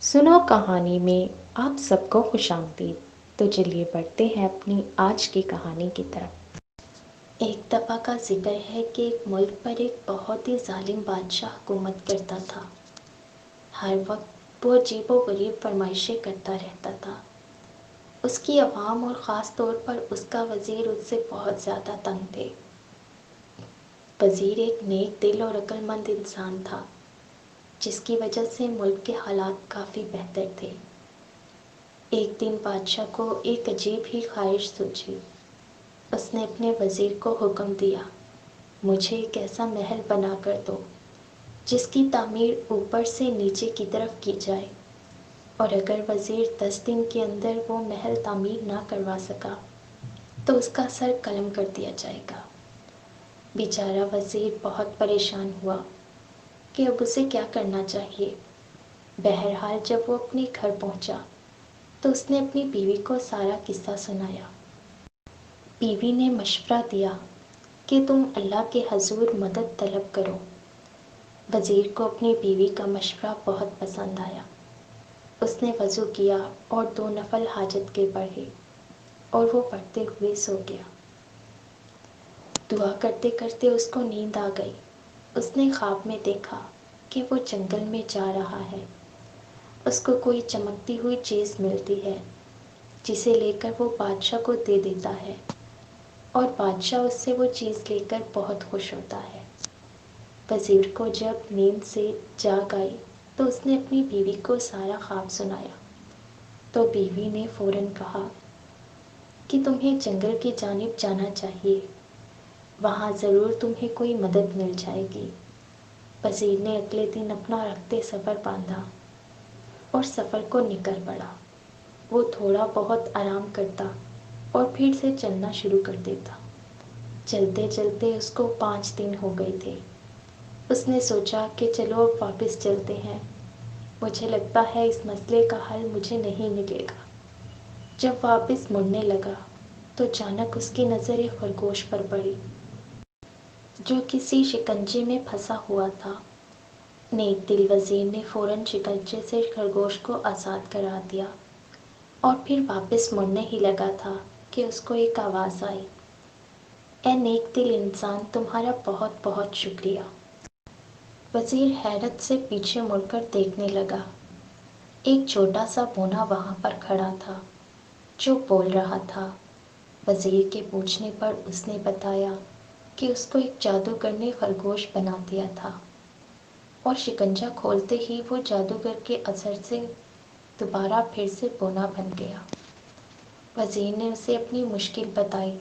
سنو کہانی میں آپ سب کو خوش آمدید۔ تو چلیے بڑھتے ہیں اپنی آج کی کہانی کی طرف۔ ایک دفعہ کا ذکر ہے کہ ایک ملک پر ایک بہت ہی ظالم بادشاہ حکومت کرتا تھا۔ ہر وقت وہ عجیب و غریب فرمائشیں کرتا رہتا تھا۔ اس کی عوام اور خاص طور پر اس کا وزیر اس سے بہت زیادہ تنگ تھے۔ وزیر ایک نیک دل اور عقل مند انسان تھا، جس کی وجہ سے ملک کے حالات کافی بہتر تھے۔ ایک دن بادشاہ کو ایک عجیب ہی خواہش سوچی۔ اس نے اپنے وزیر کو حکم دیا، مجھے ایک ایسا محل بنا کر دو جس کی تعمیر اوپر سے نیچے کی طرف کی جائے، اور اگر وزیر 10 دن کے اندر وہ محل تعمیر نہ کروا سکا تو اس کا سر قلم کر دیا جائے گا۔ بیچارہ وزیر بہت پریشان ہوا کہ اب اسے کیا کرنا چاہیے۔ بہرحال جب وہ اپنے گھر پہنچا تو اس نے اپنی بیوی کو سارا قصہ سنایا۔ بیوی نے مشورہ دیا کہ تم اللہ کے حضور مدد طلب کرو۔ وزیر کو اپنی بیوی کا مشورہ بہت پسند آیا۔ اس نے وضو کیا اور 2 نفل حاجت کے پڑھے اور وہ پڑھتے ہوئے سو گیا۔ دعا کرتے کرتے اس کو نیند آ گئی۔ اس نے خواب میں دیکھا کہ وہ جنگل میں جا رہا ہے۔ اس کو کوئی چمکتی ہوئی چیز ملتی ہے جسے لے کر وہ بادشاہ کو دے دیتا ہے، اور بادشاہ اس سے وہ چیز لے کر بہت خوش ہوتا ہے۔ وزیر کو جب نیند سے جاگ آئی تو اس نے اپنی بیوی کو سارا خواب سنایا، تو بیوی نے فوراً کہا کہ تمہیں جنگل کی جانب جانا چاہیے، وہاں ضرور تمہیں کوئی مدد مل جائے گی۔ وزیر نے اگلے دن اپنا رخت سفر باندھا اور سفر کو نکل پڑا۔ وہ تھوڑا بہت آرام کرتا اور پھر سے چلنا شروع کر دیتا۔ چلتے چلتے اس کو 5 دن ہو گئے تھے۔ اس نے سوچا کہ چلو اب واپس چلتے ہیں، مجھے لگتا ہے اس مسئلے کا حل مجھے نہیں ملے گا۔ جب واپس مڑنے لگا تو اچانک اس کی نظر ایک خرگوش پر پڑی جو کسی شکنجے میں پھنسا ہوا تھا۔ نیک دل وزیر نے فوراً شکنجے سے خرگوش کو آزاد کرا دیا اور پھر واپس مڑنے ہی لگا تھا کہ اس کو ایک آواز آئی، اے نیک دل انسان، تمہارا بہت بہت شکریہ۔ وزیر حیرت سے پیچھے مڑ کر دیکھنے لگا۔ ایک چھوٹا سا بونا وہاں پر کھڑا تھا جو بول رہا تھا۔ وزیر کے پوچھنے پر اس نے بتایا کہ اس کو ایک جادوگر نے خرگوش بنا دیا تھا، اور شکنجہ کھولتے ہی وہ جادوگر کے اثر سے دوبارہ پھر سے بونا بن گیا۔ وزیر نے اسے اپنی مشکل بتائی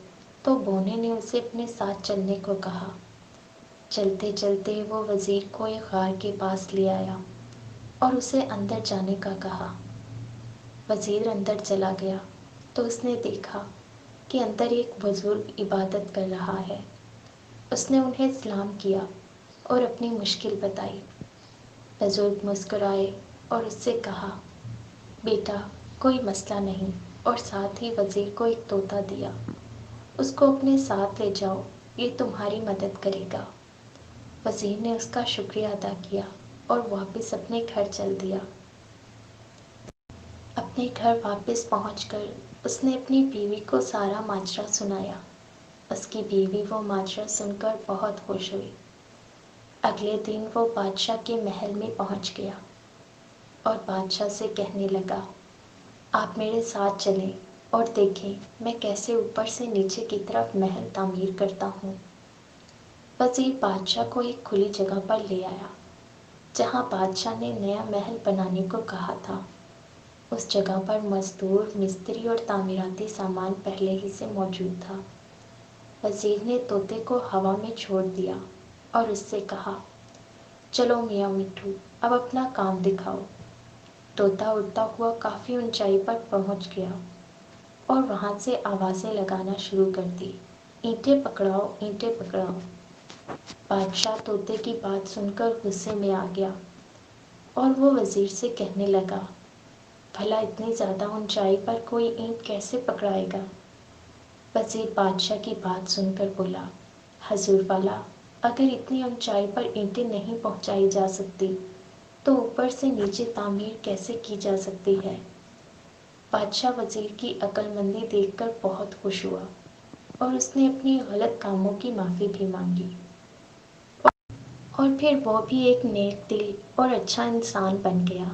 تو بونے نے اسے اپنے ساتھ چلنے کو کہا۔ چلتے چلتے وہ وزیر کو ایک غار کے پاس لے آیا اور اسے اندر جانے کا کہا۔ وزیر اندر چلا گیا تو اس نے دیکھا کہ اندر ایک بزرگ عبادت کر رہا ہے۔ اس نے انہیں سلام کیا اور اپنی مشکل بتائی۔ بزرگ مسکرائے اور اس سے کہا، بیٹا کوئی مسئلہ نہیں، اور ساتھ ہی وزیر کو ایک طوطا دیا۔ اس کو اپنے ساتھ لے جاؤ، یہ تمہاری مدد کرے گا۔ وزیر نے اس کا شکریہ ادا کیا اور واپس اپنے گھر چل دیا۔ اپنے گھر واپس پہنچ کر اس نے اپنی بیوی کو سارا ماجرا سنایا۔ اس کی بیوی وہ ماجرا سن کر بہت خوش ہوئی۔ اگلے دن وہ بادشاہ کے محل میں پہنچ گیا اور بادشاہ سے کہنے لگا، آپ میرے ساتھ چلیں اور دیکھیں میں کیسے اوپر سے نیچے کی طرف محل تعمیر کرتا ہوں۔ وزیر بادشاہ کو ایک کھلی جگہ پر لے آیا جہاں بادشاہ نے نیا محل بنانے کو کہا تھا۔ اس جگہ پر مزدور، مستری اور تعمیراتی سامان پہلے ہی سے موجود تھا۔ وزیر نے طوطے کو ہوا میں چھوڑ دیا اور اس سے کہا، چلو میاں مٹھو اب اپنا کام دکھاؤ۔ طوطا اڑتا ہوا کافی اونچائی پر پہنچ گیا اور وہاں سے آوازیں لگانا شروع کر دی، اینٹیں پکڑاؤ، اینٹیں پکڑاؤ۔ بادشاہ طوطے کی بات سن کر غصے میں آ گیا اور وہ وزیر سے کہنے لگا، بھلا اتنی زیادہ اونچائی پر کوئی اینٹ کیسے پکڑائے گا؟ وزیر بادشاہ کی بات سن کر بولا، حضور والا، اگر اتنی اونچائی پر اینٹیں نہیں پہنچائی جا سکتی تو اوپر سے نیچے تعمیر کیسے کی جا سکتی ہے؟ بادشاہ وزیر کی عقل مندی دیکھ کر بہت خوش ہوا اور اس نے اپنی غلط کاموں کی معافی بھی مانگی، اور پھر وہ بھی ایک نیک دل اور اچھا انسان بن گیا۔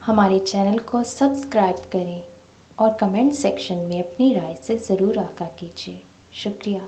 ہمارے چینل کو سبسکرائب کریں اور کمنٹ سیکشن میں اپنی رائے سے ضرور آگاہ کیجیے۔ شکریہ۔